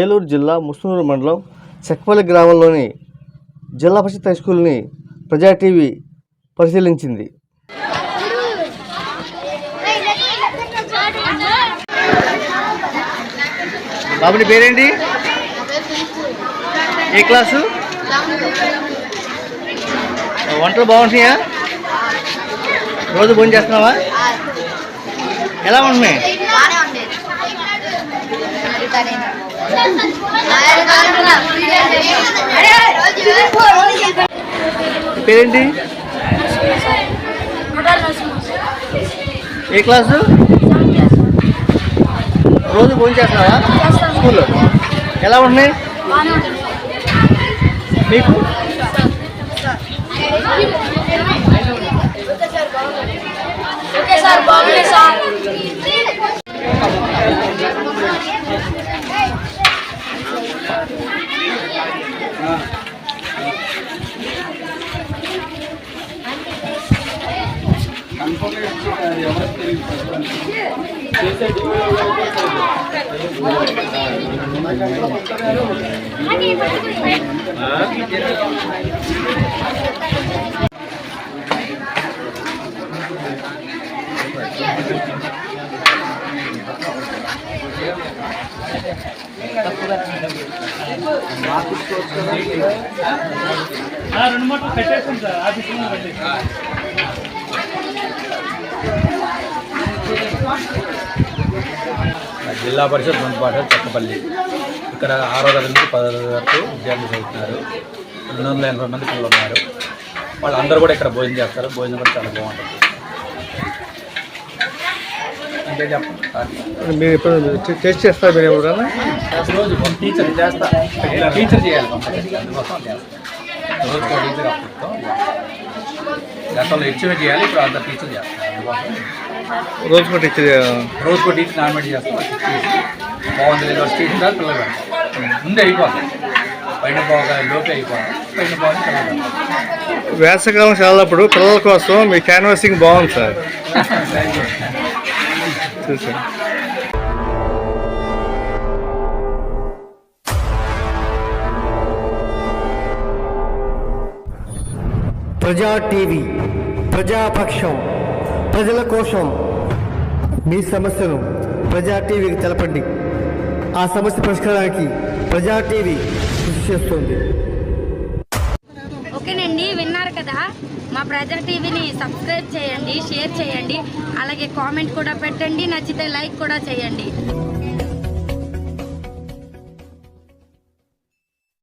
ఏలూరు జిల్లా ముస్నూరు మండలం చెక్పల్లి గ్రామంలోని జిల్లా పరిషత్ హైస్కూల్ని ప్రజా టీవీ పరిశీలించింది. బాబుని పేరేంటి? ఏ క్లాసు? వంటలు బాగుంటున్నాయా? రోజు భోజనం చేస్తున్నావా? ఎలా ఉంటున్నాయి? పేరేంటి? ఏ క్లాసు? రోజు భోజనం చేస్తున్నావా స్కూల్లో? ఎలా ఉంటున్నాయి మీకు? రెండు మాటలు పెట్టేస్తాం సార్. ఆఫీస్లో జిల్లా పరిషత్ మందుపాట చెక్కపల్లి. ఇక్కడ 6వ తరగతి నుంచి 10వ తరగతి వరకు విద్యార్థులు చదువుతున్నారు. 280 మంది పిల్లలు ఉన్నారు. వాళ్ళందరూ కూడా ఇక్కడ భోజనం చేస్తారు. భోజనం కూడా చాలా బాగుంటుంది. అంటే చెప్పండి, మీరు ఎప్పుడు టేస్ట్ చేస్తారు? మీరు ఎవరైనా రోజు టీచర్ చేస్తా, టీచర్ చేయాలి అందుకోసం చేస్తాం. రోజుకో టీచర్ అప్పుడుతో గతంలో ఎక్స్పీరియన్స్ చేయాలి, ఇప్పుడు అంత టీచర్ చేస్తాం. అందుకోసం రోజుకో టీచర్ నామినేట్ చేస్తాం. బాగుంది లేదు స్టేషన్ దాకా పిల్లలు పెడతాం. ముందే అయిపోతాం, పైన బాగా లోపే అయిపోతాం. పైన బాగా పిల్లలు పెడతాం. వేసవికాలం సెలవులప్పుడు పిల్లల కోసం మీ క్యాన్వాసింగ్ బాగుంది సార్. చూసాను. ప్రజా టీవీ, ప్రజాపక్షం, ప్రజల కోసం. మీ సమస్యను ప్రజా టీవీకి తెలపండి. ఆ సమస్య పరిష్కారానికి ప్రజా టీవీ కృషి చేస్తుంది. ఓకేనండి, విన్నారు కదా. మా ప్రజా టీవీని సబ్స్క్రైబ్ చేయండి, షేర్ చేయండి, అలాగే కామెంట్ కూడా పెట్టండి. నచ్చితే లైక్ కూడా చేయండి.